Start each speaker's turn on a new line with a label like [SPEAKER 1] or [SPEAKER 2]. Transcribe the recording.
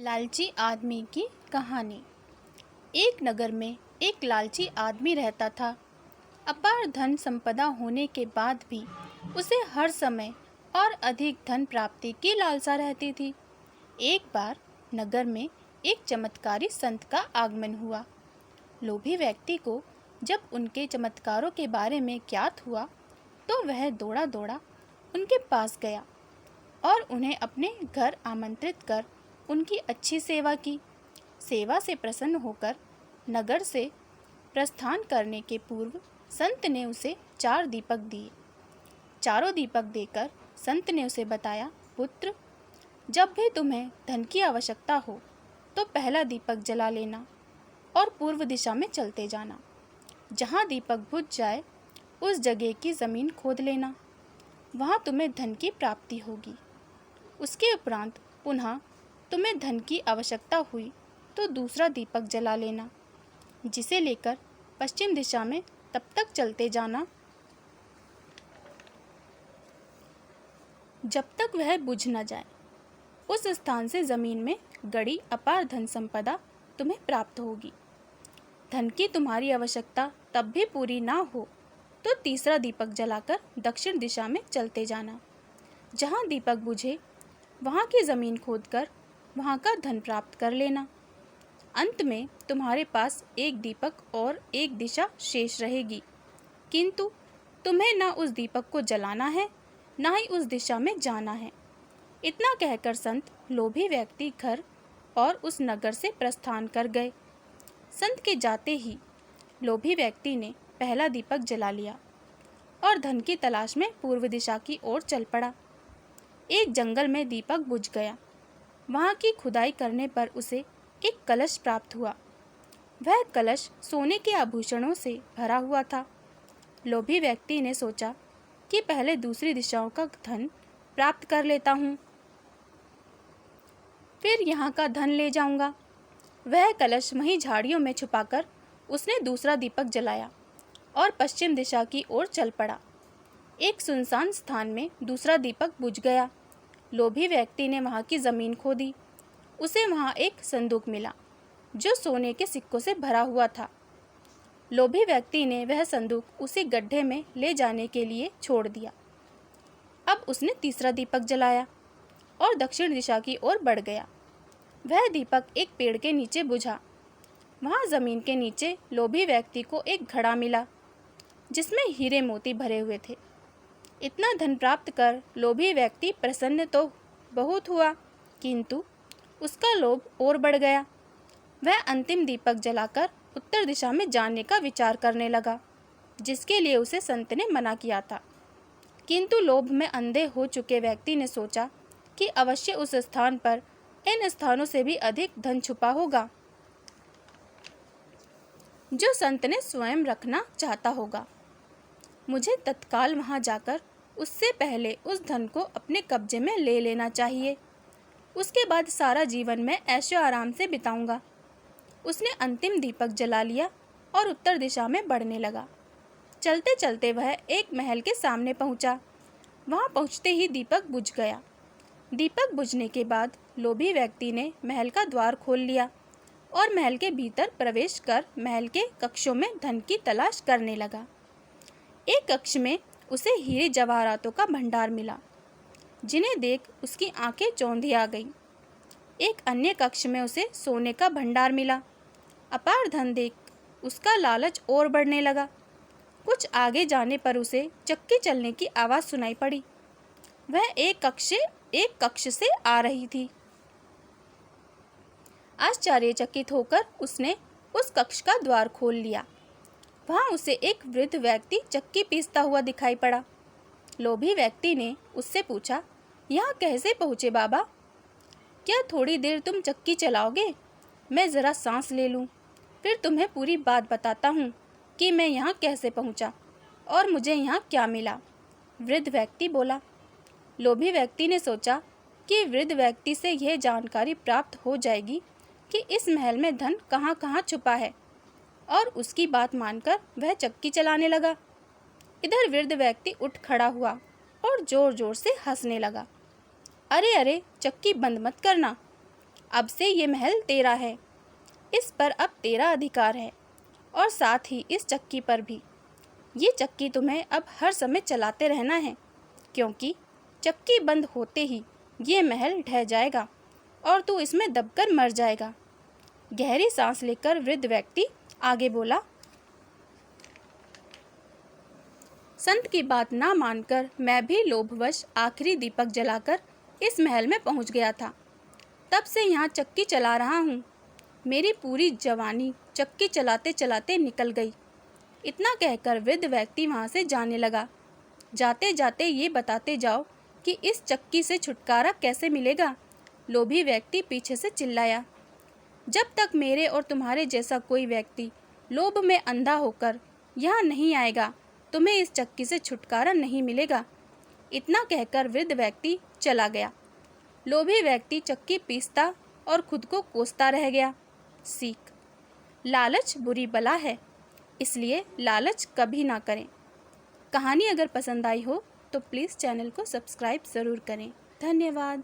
[SPEAKER 1] लालची आदमी की कहानी। एक नगर में एक लालची आदमी रहता था। अपार धन संपदा होने के बाद भी उसे हर समय और अधिक धन प्राप्ति की लालसा रहती थी। एक बार नगर में एक चमत्कारी संत का आगमन हुआ। लोभी व्यक्ति को जब उनके चमत्कारों के बारे में ज्ञात हुआ तो वह दौड़ा दौड़ा उनके पास गया और उन्हें अपने घर आमंत्रित कर उनकी अच्छी सेवा की। सेवा से प्रसन्न होकर नगर से प्रस्थान करने के पूर्व संत ने उसे 4 दीपक दिए। चारों दीपक देकर संत ने उसे बताया, पुत्र, जब भी तुम्हें धन की आवश्यकता हो तो पहला दीपक जला लेना और पूर्व दिशा में चलते जाना। जहाँ दीपक बुझ जाए उस जगह की ज़मीन खोद लेना, वहाँ तुम्हें धन की प्राप्ति होगी। उसके उपरांत पुनः तुम्हें धन की आवश्यकता हुई तो दूसरा दीपक जला लेना, जिसे लेकर पश्चिम दिशा में तब तक चलते जाना जब तक वह बुझ न जाए। उस स्थान से ज़मीन में गड़ी अपार धन संपदा तुम्हें प्राप्त होगी। धन की तुम्हारी आवश्यकता तब भी पूरी ना हो तो तीसरा दीपक जलाकर दक्षिण दिशा में चलते जाना। जहाँ दीपक बुझे वहाँ की ज़मीन खोदकर वहाँ का धन प्राप्त कर लेना। अंत में तुम्हारे पास एक दीपक और एक दिशा शेष रहेगी, किंतु तुम्हें ना उस दीपक को जलाना है ना ही उस दिशा में जाना है। इतना कहकर संत लोभी व्यक्ति घर और उस नगर से प्रस्थान कर गए। संत के जाते ही लोभी व्यक्ति ने पहला दीपक जला लिया और धन की तलाश में पूर्व दिशा की ओर चल पड़ा। एक जंगल में दीपक बुझ गया। वहाँ की खुदाई करने पर उसे एक कलश प्राप्त हुआ। वह कलश सोने के आभूषणों से भरा हुआ था। लोभी व्यक्ति ने सोचा कि पहले दूसरी दिशाओं का धन प्राप्त कर लेता हूँ, फिर यहाँ का धन ले जाऊँगा। वह कलश वहीं झाड़ियों में छुपाकर उसने दूसरा दीपक जलाया और पश्चिम दिशा की ओर चल पड़ा। एक सुनसान स्थान में दूसरा दीपक बुझ गया। लोभी व्यक्ति ने वहाँ की ज़मीन खोदी। उसे वहाँ एक संदूक मिला जो सोने के सिक्कों से भरा हुआ था। लोभी व्यक्ति ने वह संदूक उसी गड्ढे में ले जाने के लिए छोड़ दिया। अब उसने तीसरा दीपक जलाया और दक्षिण दिशा की ओर बढ़ गया। वह दीपक एक पेड़ के नीचे बुझा। वहाँ ज़मीन के नीचे लोभी व्यक्ति को एक घड़ा मिला जिसमें हीरे मोती भरे हुए थे। इतना धन प्राप्त कर लोभी व्यक्ति प्रसन्न तो बहुत हुआ, किंतु उसका लोभ और बढ़ गया। वह अंतिम दीपक जलाकर उत्तर दिशा में जाने का विचार करने लगा, जिसके लिए उसे संत ने मना किया था। किंतु लोभ में अंधे हो चुके व्यक्ति ने सोचा कि अवश्य उस स्थान पर इन स्थानों से भी अधिक धन छुपा होगा जो संत ने स्वयं रखना चाहता होगा। मुझे तत्काल वहां जाकर उससे पहले उस धन को अपने कब्जे में ले लेना चाहिए। उसके बाद सारा जीवन मैं ऐशो आराम से बिताऊंगा। उसने अंतिम दीपक जला लिया और उत्तर दिशा में बढ़ने लगा। चलते चलते वह एक महल के सामने पहुंचा। वहां पहुंचते ही दीपक बुझ गया। दीपक बुझने के बाद लोभी व्यक्ति ने महल का द्वार खोल लिया और महल के भीतर प्रवेश कर महल के कक्षों में धन की तलाश करने लगा। एक कक्ष में उसे हीरे जवाहरातों का भंडार मिला, जिन्हें देख उसकी आंखें चौंधी आ गईं। एक अन्य कक्ष में उसे सोने का भंडार मिला। अपार धन देख उसका लालच और बढ़ने लगा। कुछ आगे जाने पर उसे चक्की चलने की आवाज़ सुनाई पड़ी। वह एक कक्ष से आ रही थी। आश्चर्यचकित होकर उसने उस कक्ष का द्वार खोल लिया। वहाँ उसे एक वृद्ध व्यक्ति चक्की पीसता हुआ दिखाई पड़ा। लोभी व्यक्ति ने उससे पूछा, यहाँ कैसे पहुँचे बाबा? क्या थोड़ी देर तुम चक्की चलाओगे? मैं ज़रा सांस ले लूँ, फिर तुम्हें पूरी बात बताता हूँ कि मैं यहाँ कैसे पहुँचा और मुझे यहाँ क्या मिला। वृद्ध व्यक्ति बोला। लोभी व्यक्ति ने सोचा कि वृद्ध व्यक्ति से यह जानकारी प्राप्त हो जाएगी कि इस महल में धन कहाँ कहाँ छुपा है, और उसकी बात मानकर वह चक्की चलाने लगा। इधर वृद्ध व्यक्ति उठ खड़ा हुआ और जोर जोर से हंसने लगा। अरे अरे, चक्की बंद मत करना, अब से ये महल तेरा है, इस पर अब तेरा अधिकार है और साथ ही इस चक्की पर भी। ये चक्की तुम्हें अब हर समय चलाते रहना है, क्योंकि चक्की बंद होते ही ये महल ढह जाएगा और तू इसमें दबकर मर जाएगा। गहरी सांस लेकर वृद्ध व्यक्ति आगे बोला। संत की बात ना मानकर मैं भी लोभवश आखिरी दीपक जलाकर इस महल में पहुंच गया था। तब से यहाँ चक्की चला रहा हूँ। मेरी पूरी जवानी चक्की चलाते चलाते निकल गई। इतना कहकर वृद्ध व्यक्ति वहाँ से जाने लगा। जाते जाते ये बताते जाओ कि इस चक्की से छुटकारा कैसे मिलेगा? लोभी व्यक्ति पीछे से चिल्लाया। जब तक मेरे और तुम्हारे जैसा कोई व्यक्ति लोभ में अंधा होकर यहाँ नहीं आएगा, तुम्हें इस चक्की से छुटकारा नहीं मिलेगा। इतना कहकर वृद्ध व्यक्ति चला गया। लोभी व्यक्ति चक्की पीसता और खुद को कोसता रह गया। सीख: लालच बुरी बला है, इसलिए लालच कभी ना करें। कहानी अगर पसंद आई हो तो प्लीज़ चैनल को सब्सक्राइब ज़रूर करें। धन्यवाद।